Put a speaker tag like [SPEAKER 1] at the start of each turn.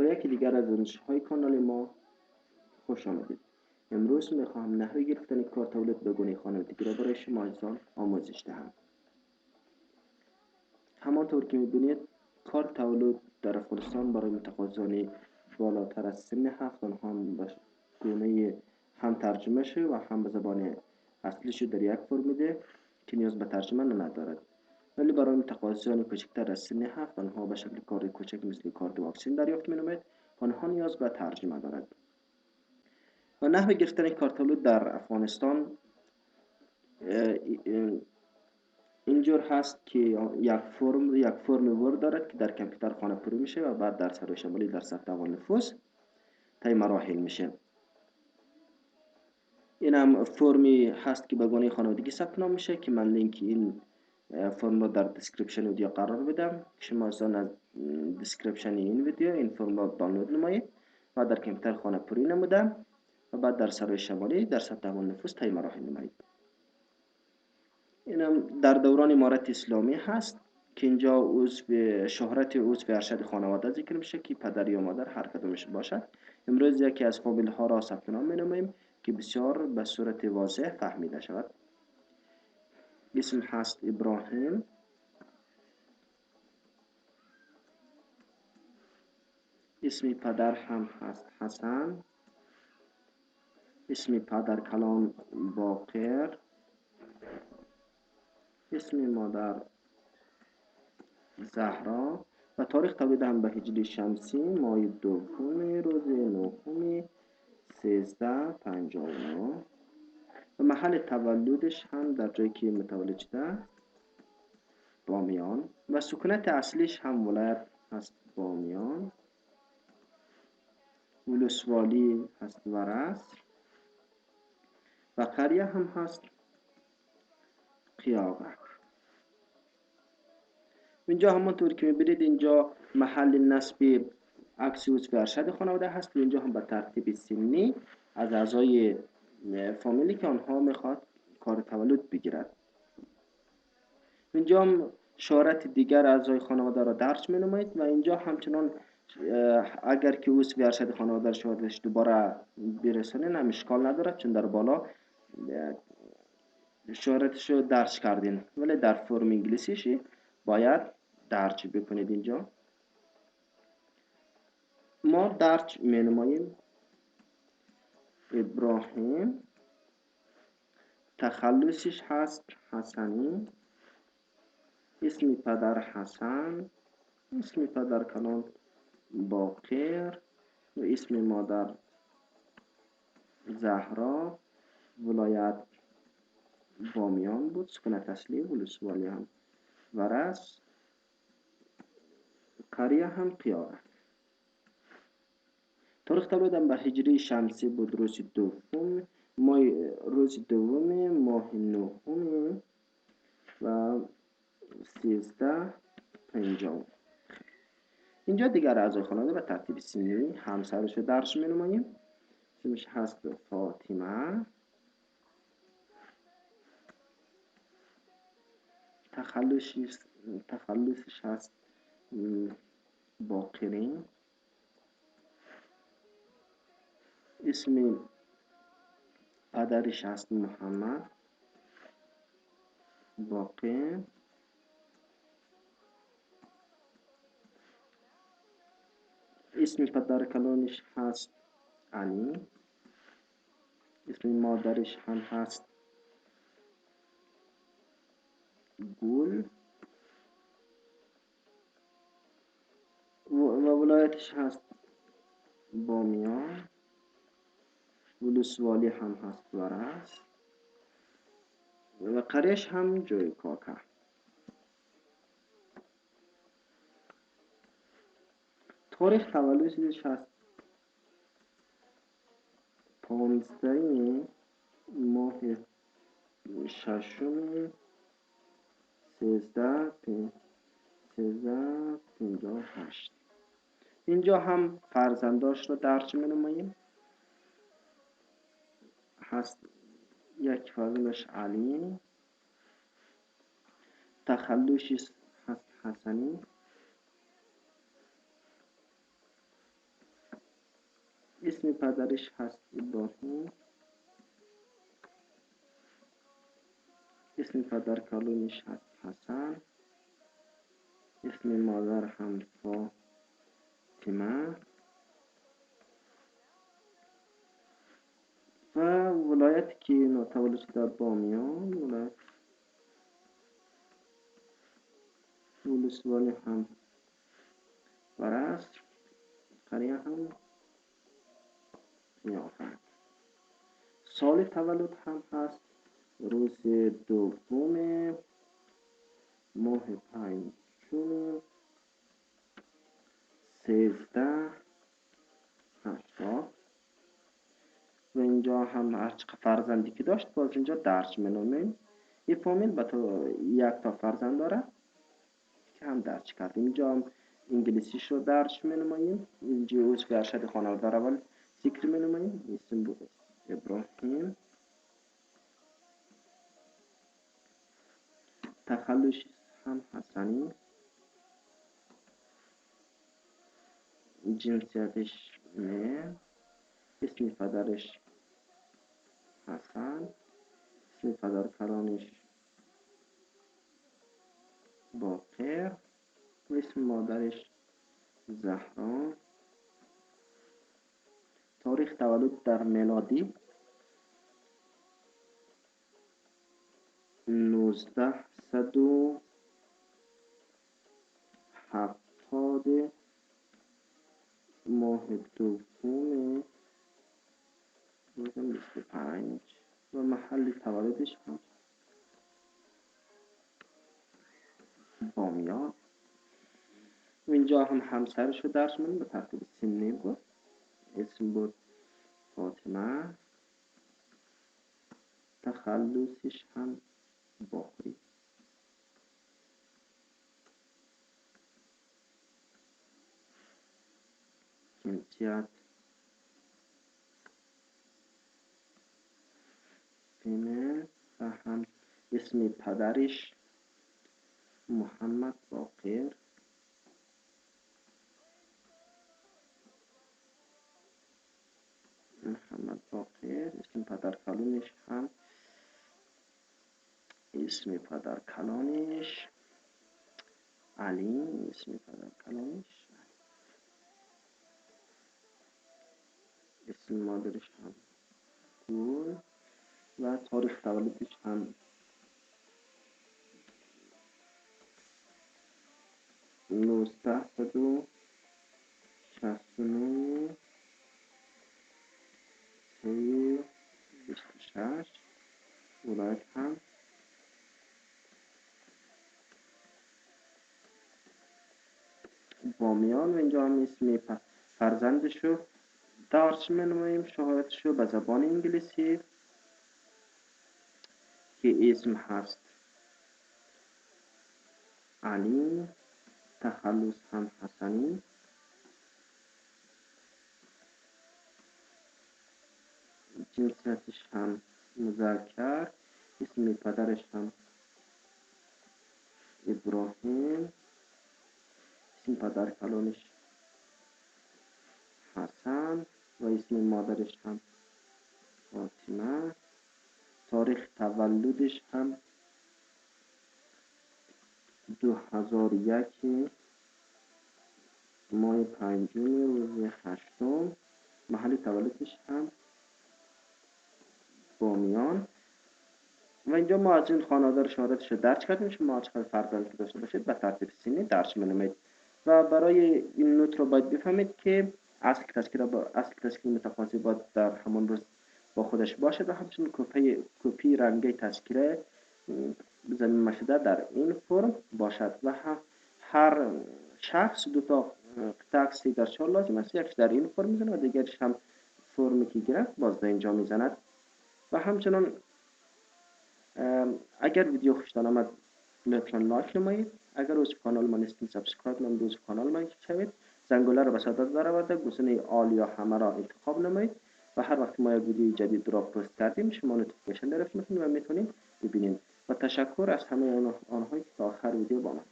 [SPEAKER 1] با یکی دیگر از های کانال ما خوش آمدید. امروز میخواهم نحوه گرفتن کار تولید به گونه خانوادگی را برای شما عزیزان آموزش دهم. همانطور که میبینید کار تولید در افغانستان برای متقاضیان بالاتر از سن 7 هم به گونه هم ترجمه شده و هم به زبان اصلیش در یک فرم میده که نیاز به ترجمه ندارد. ولی برای متقاضیان کوچکتر از سن 7 آنها به شکل کار کوچک مثل کارت واکسین دریافت می‌نماید، آنها نیاز به ترجمه دارد. و نحوه گرفتن کار تولید در افغانستان اینجور هست که یک فرم ورد دارد که در کامپیوتر خانه پری میشه و بعد در سروی شمالی در ثبت اول نفوس طی مراحل میشه. این هم فرمی هست که به گونه خانوادگی ثبت نام میشه که من لینک این فرم را در دیسکریپشن ویدیو قرار بدم. شما از دیسکریپشن این ویدیو این فرم را دانلود نمایید و در کامپیوتر خانه پری نمودم و بعد در سروی شمالی در ثبت اول نفوس طی مراحل نمایید. اینم در دوران امارت اسلامی هست که اینجا شهرت عضو ارشد خانواده ذکر میشه که پدر یا مادر هر کدومش باشد. امروز یکی از فامیل ها را ثبت نام می‌نماییم که بسیار به صورت واضح فهمیده شود. اسم هست ابراهیم، اسم پدر هم هست حسن، اسم پدر کلان باقر، اسم مادر زهرا و تاریخ تولید هم به هجری شمسی ماه دوم روز نهم 1359 و محل تولدش هم در جایی که متولد شده بامیان و سکونت اصلیش هم ولایت هست بامیان، ولسوالی هست ورس و قریه هم هست قیاقک. اینجا همونطور که میبینید اینجا محل نصب عکس عضو ارشد خانواده هست و اینجا هم به ترتیب سنی از اعضای فامیلی که آنها میخواد کار تولد بگیرد. اینجا هم شهرت دیگر اعضای خانواده را درج می‌نمایید و اینجا همچنان اگر که عضو ارشد خانواده شهرتش دوباره برسانین هم اشکال ندارد، چون در بالا شهرتش رو درج کردین، ولی در فرم انگلیسیش باید درج بکنید. اینجا ما درج می‌نماییم ابراهیم، تخلصش هست حسنی، اسم پدر حسن، اسم پدر کلان باقر و اسم مادر زهرا، ولایت بامیان بود، سکونت اصلی ولسوالی هم ورس، قریه هم قیاقک. تاریخ تولد هم به هجری شمسی بود روز دوم ماه نهم و 1350. اینجا دیگر اعضای خانواده به ترتیب سنی همسرش رو درج می‌نماییم. اسمش هست فاطمه، تخلصش هست باقری، اسم پدرش هست محمد باقر، اسم پدر کلانش هست علی، اسم مادرش هم هست گل و ولایتش هست بامیان، ولسوالی هم هست ورس و قریش هم جای کاکا. تاریخ تولدش هست 15 ماه ششم 1358. اینجا هم فرزنداش رو درج می‌نماییم. هست یک فرزندش علی، تخلصش هست حسنی، اسم پدرش هست ابراهیم، اسم پدر کلونش هست حسن، اسم مادر هم فاطمه و ولایتی که تولد شده بامیان، ولسوالی هم ورست، قریه هم یافت. سال تولد هم هست روز 2 ماه 5 1380 و اینجا هم هر چقدر فرزندی که داشت باز اینجا درج منومیم. این فامیل با تو 1 تا فرزند داره که هم درج کردیم. اینجا هم انگلیسیش رو درج منومیم. اینجا اوز به ارشد خانواده را اول ذکر منومیم. اسم بود ابراهیم، تخلص هم حسنی، جنسیتش نه، اسم پدرش حسن، اسم پدر کلانش باقر و اسم مادرش زهرا. تاریخ تولد در میلادی 1970 ماه 2 روز 25 و محل تولدش هم بامیان. و اینجا هم همسرش رو درس من به ترتیب سنی بود. اسم بود فاطمه، تخلصش هم باقری، جنسیت فیمل و هم اسم پدرش محمد باقر، اسم پدر کلانش هم علی، اسم پدر کلانش، اسم مادرش هم گل و تاریخ تولدش هم 1969 26 ولایت هم بامیان. و اینجا هم اسم فرزندشو درس منویم، شهادتشو به زبان انگلیسی که اسم هست علی، تخلص هم حسنی، جنسیتش هم مذکر، اسم پدرش هم ابراهیم، اسم پدر کلانش حسن و اسم مادرش هم فاطمه. تاریخ تولدش هم 2001 ماه 5 روز 8. محل تولدش هم بامیان. و اینجا ما از این خانواده رو شهادتش رو درج کردیم. شما چقدر فرزند که داشته باشید به ترتیب سنی درج منومید و برای این نوت رو باید بفهمید که اصل تذکره متقاضی باید در همون روز با خودش باشد و همچنین کپی رنگی تذکره ضمن مشده در این فرم باشد و هر شخص 2 تا قطعه عکس در 4 لازم است. یکش در این فرم میزنه و دیگرش هم فرمی که گرفت باز در اینجا میزند. و همچنان اگر ویدیو خوشتان آمد لطفا لایک نمایید. اگر عضو کانال ما نیستین سابسکرایب نمایید، عضو کانال ما شوید، زنگوله رو به صدا درآورده گوشنه آل یا همه را انتخاب نمایید و هر وقت ما یک ویدیو جدید را پست کردیم شما نوتیفیکیشن دریافت میکنید و میتونید ببینید. و تشکر از همه آنهایی که تا آخر ویدیو با ما